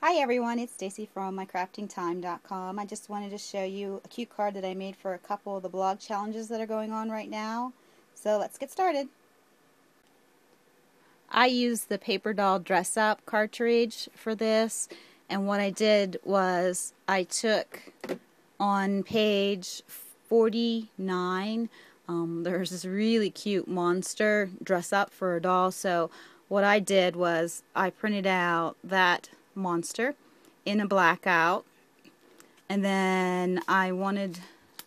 Hi everyone, it's Stacy from MyCraftingTime.com. I just wanted to show you a cute card that I made for a couple of the blog challenges that are going on right now. So let's get started. I used the Paper Doll Dress Up cartridge for this, and what I did was I took on page 49, there's this really cute monster dress up for a doll. So what I did was I printed out that monster in a blackout, and then I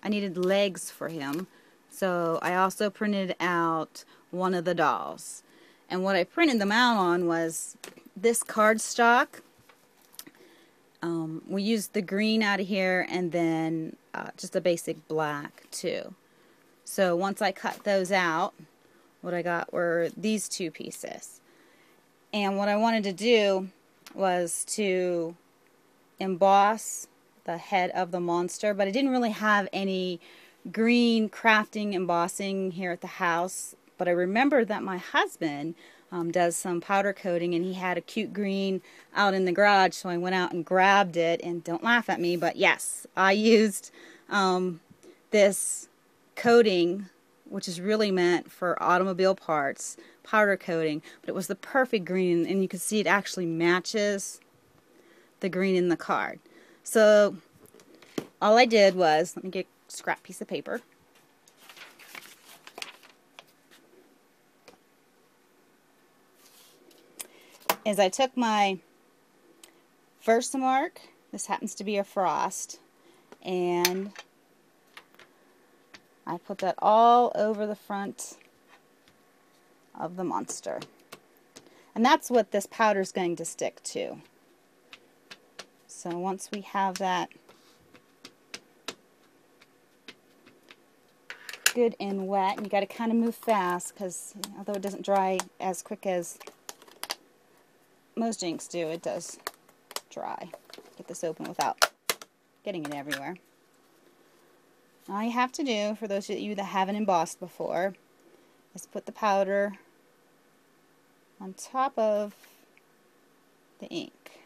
needed legs for him, so I also printed out one of the dolls. And what I printed them out on was this cardstock. We used the green out of here, and then just a basic black too. So once I cut those out, what I got were these two pieces. And what I wanted to do was to emboss the head of the monster, but I didn't really have any green crafting embossing here at the house. But I remembered that my husband does some powder coating, and he had a cute green out in the garage, so I went out and grabbed it. And don't laugh at me, but yes, I used this coating, which is really meant for automobile parts, powder coating, but it was the perfect green, and you can see it actually matches the green in the card. So all I did was, let me get a scrap piece of paper. Is I took my Versamark, this happens to be a frost, and I put that all over the front of the monster. And that's what this powder is going to stick to. So once we have that good and wet, and you got to kind of move fast, because although it doesn't dry as quick as most inks do, it does dry. Get this open without getting it everywhere. All you have to do, for those of you that haven't embossed before, is put the powder on top of the ink.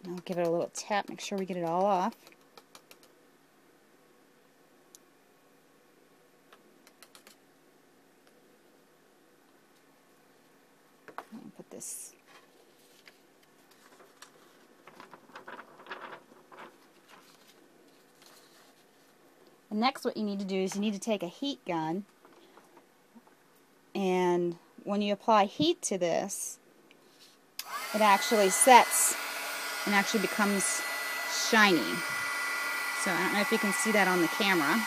And I'll give it a little tap, make sure we get it all off. Put this . And next what you need to do is you need to take a heat gun, and when you apply heat to this, it actually sets and actually becomes shiny. So I don't know if you can see that on the camera.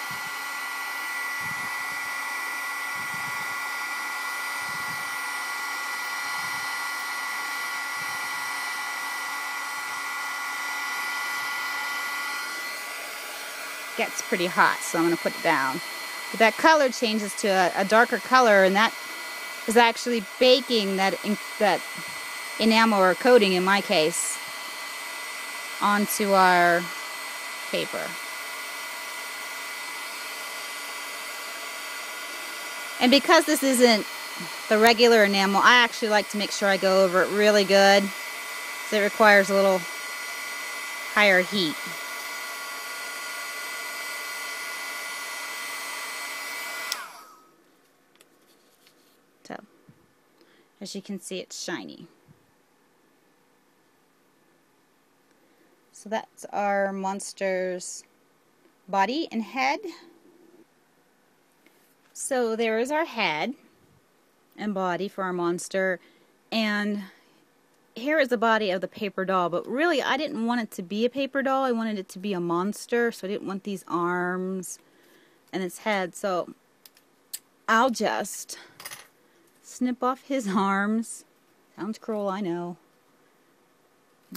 Gets pretty hot, so I'm going to put it down. But that color changes to a darker color, and that is actually baking that enamel, or coating in my case, onto our paper. And because this isn't the regular enamel, I actually like to make sure I go over it really good, so it requires a little higher heat. So, as you can see, it's shiny. So that's our monster's body and head. So there is our head and body for our monster, and here is the body of the paper doll. But really, I didn't want it to be a paper doll. I wanted it to be a monster, so I didn't want these arms and its head. So I'll just snip off his arms. Sounds cruel, I know.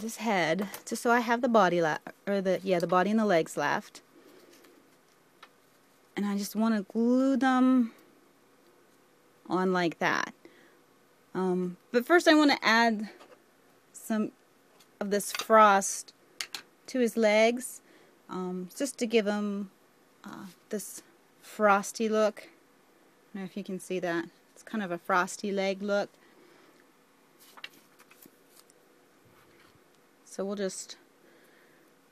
His head, just so I have the body left, or the body and the legs left. And I just want to glue them on like that. But first I want to add some of this frost to his legs, just to give him this frosty look. I don't know if you can see that. It's kind of a frosty leg look. So we'll just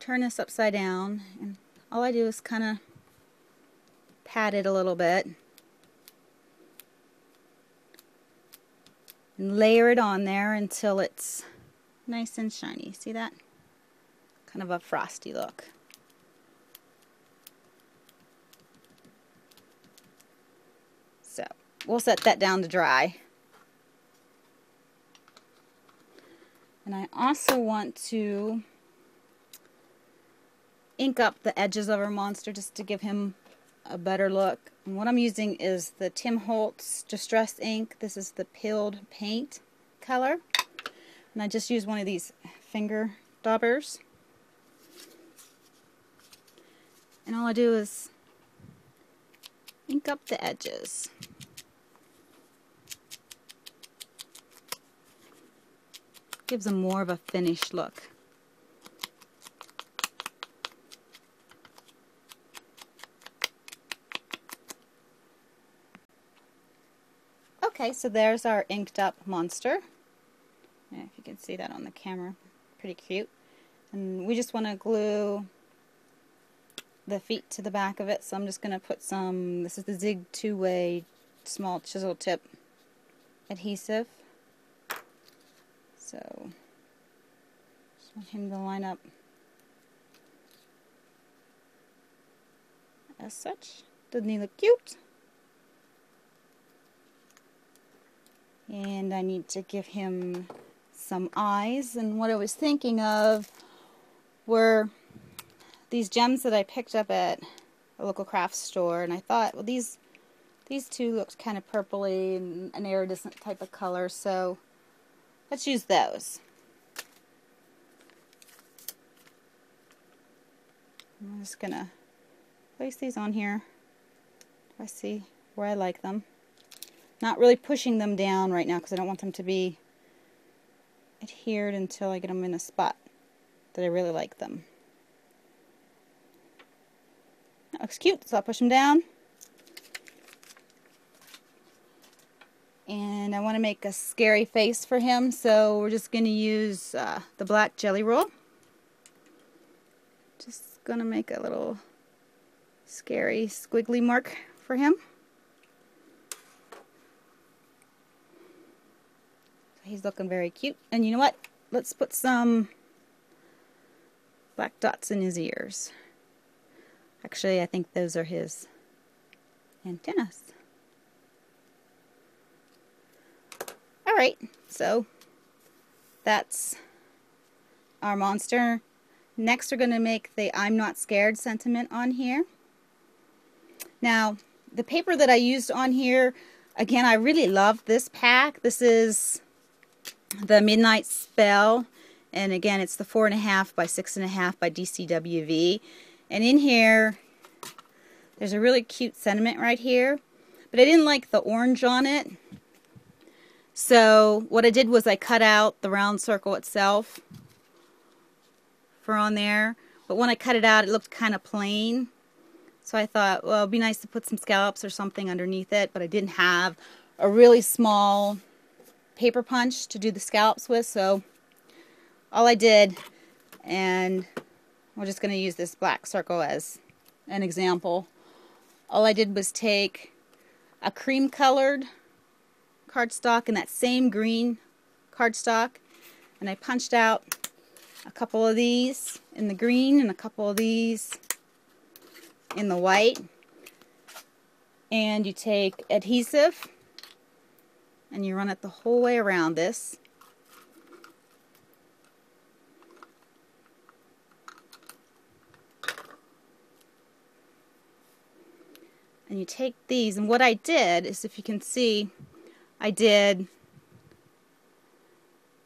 turn this upside down, and all I do is kind of pat it a little bit and layer it on there until it's nice and shiny. See that? Kind of a frosty look. So we'll set that down to dry. And I also want to ink up the edges of our monster just to give him a better look. And what I'm using is the Tim Holtz Distress ink. This is the Pilled Paint color. And I just use one of these finger daubers. And all I do is ink up the edges. Gives them more of a finished look. Okay, so there's our inked up monster. Yeah, if you can see that on the camera, pretty cute. And we just want to glue the feet to the back of it, so I'm just going to put some, this is the Zig 2-way small chisel tip adhesive. So, just want him to line up as such. Doesn't he look cute? And I need to give him some eyes, and what I was thinking of were these gems that I picked up at a local craft store, and I thought, well, these two looked kind of purpley and an iridescent type of color, so let's use those. I'm just gonna place these on here. I see where I like them. Not really pushing them down right now because I don't want them to be adhered until I get them in a spot that I really like them. That looks cute, so I'll push them down. And I want to make a scary face for him, so we're just going to use the black jelly roll. Just going to make a little scary squiggly mark for him. He's looking very cute. And you know what? Let's put some black dots in his ears. Actually, I think those are his antennas. Alright, so that's our monster. Next we're going to make the I'm not scared sentiment on here. Now, the paper that I used on here, again, I really love this pack. This is the Midnight Spell, and again, it's the 4.5 by 6.5 by DCWV. And in here, there's a really cute sentiment right here, but I didn't like the orange on it. So what I did was I cut out the round circle itself for on there, but when I cut it out, it looked kind of plain. So I thought, well, it'd be nice to put some scallops or something underneath it, but I didn't have a really small paper punch to do the scallops with, so all I did, and we're just going to use this black circle as an example, all I did was take a cream colored cardstock and that same green cardstock, and I punched out a couple of these in the green and a couple of these in the white. And you take adhesive and you run it the whole way around this. And you take these, and what I did is, if you can see, I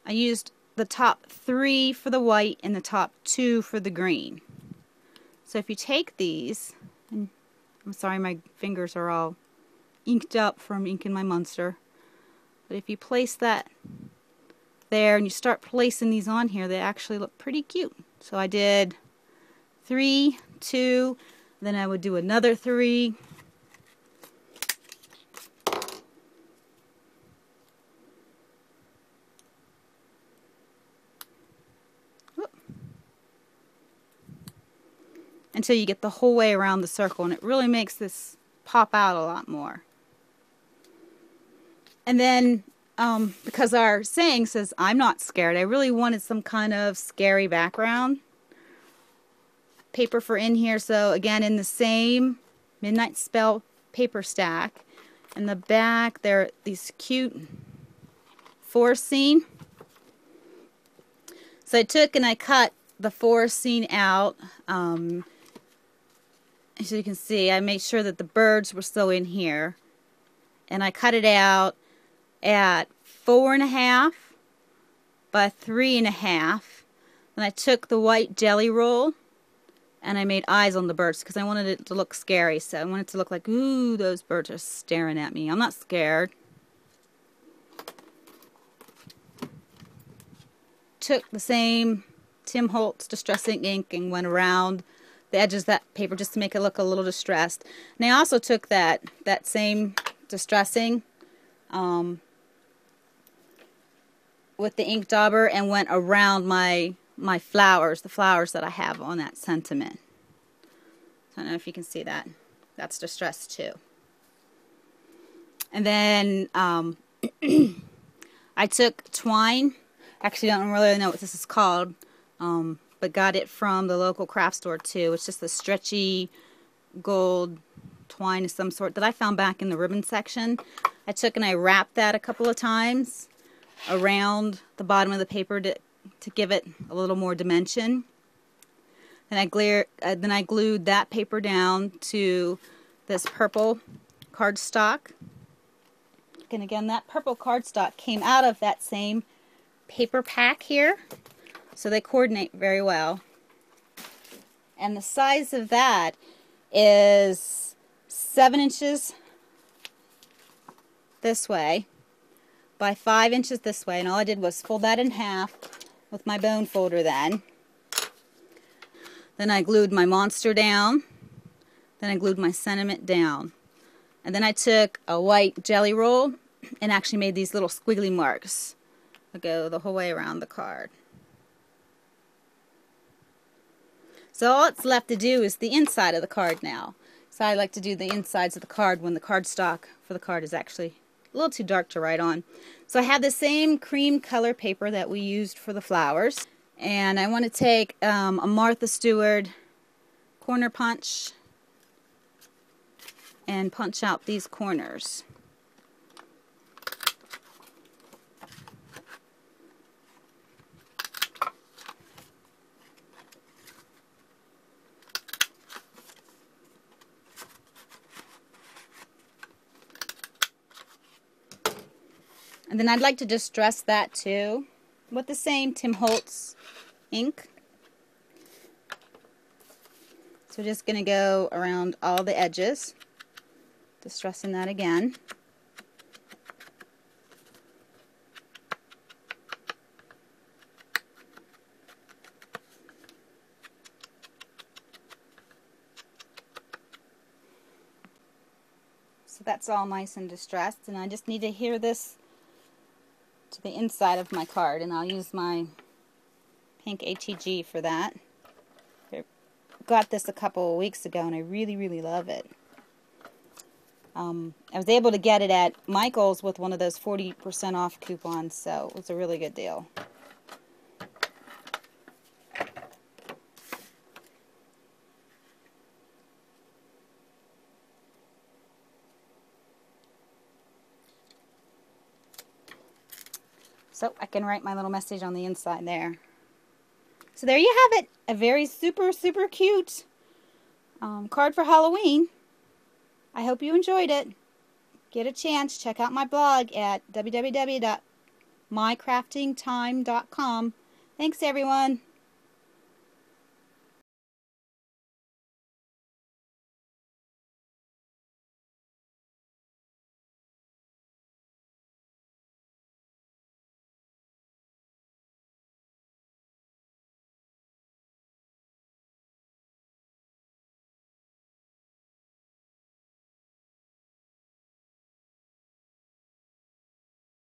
used the top 3 for the white and the top 2 for the green. So if you take these, and I'm sorry my fingers are all inked up from inking my monster, but if you place that there and you start placing these on here, they actually look pretty cute. So I did 3, 2, then I would do another 3. Whoop. until you get the whole way around the circle, and it really makes this pop out a lot more. And then because our saying says I'm not scared, I really wanted some kind of scary background paper for in here. So again, in the same Midnight Spell paper stack, in the back there are these cute forest scene. So I took and I cut the forest scene out. As you can see, I made sure that the birds were still in here, and I cut it out at 4.5 by 3.5. Then I took the white jelly roll and I made eyes on the birds because I wanted it to look scary. So I wanted it to look like, ooh, those birds are staring at me. I'm not scared. Took the same Tim Holtz distressing ink and went around the edges of that paper just to make it look a little distressed. And I also took that same distressing with the ink dauber and went around my flowers, the flowers that I have on that sentiment. I don't know if you can see that. That's distressed too. And then I took twine. Actually, I don't really know what this is called, but got it from the local craft store too. It's just a stretchy gold twine of some sort that I found back in the ribbon section. I took and I wrapped that a couple of times around the bottom of the paper to give it a little more dimension. And then I glued that paper down to this purple cardstock. And again, that purple cardstock came out of that same paper pack here, so they coordinate very well. And the size of that is 7 inches this way by 5 inches this way, and all I did was fold that in half with my bone folder then. Then I glued my monster down, then I glued my sentiment down, and then I took a white jelly roll and actually made these little squiggly marks that go the whole way around the card. So all it's left to do is the inside of the card now. So I like to do the insides of the card when the cardstock for the card is actually a little too dark to write on. So I have the same cream color paper that we used for the flowers. And I want to take a Martha Stewart corner punch and punch out these corners. And then I'd like to distress that too with the same Tim Holtz ink. So we're just going to go around all the edges, distressing that again. So that's all nice and distressed, and I just need to adhere this to the inside of my card, and I'll use my pink ATG for that. I got this a couple of weeks ago and I really love it. I was able to get it at Michael's with one of those 40% off coupons, so it was a really good deal. So I can write my little message on the inside there. So there you have it. A very super cute card for Halloween. I hope you enjoyed it. Get a chance, check out my blog at www.mycraftingtime.com. Thanks everyone.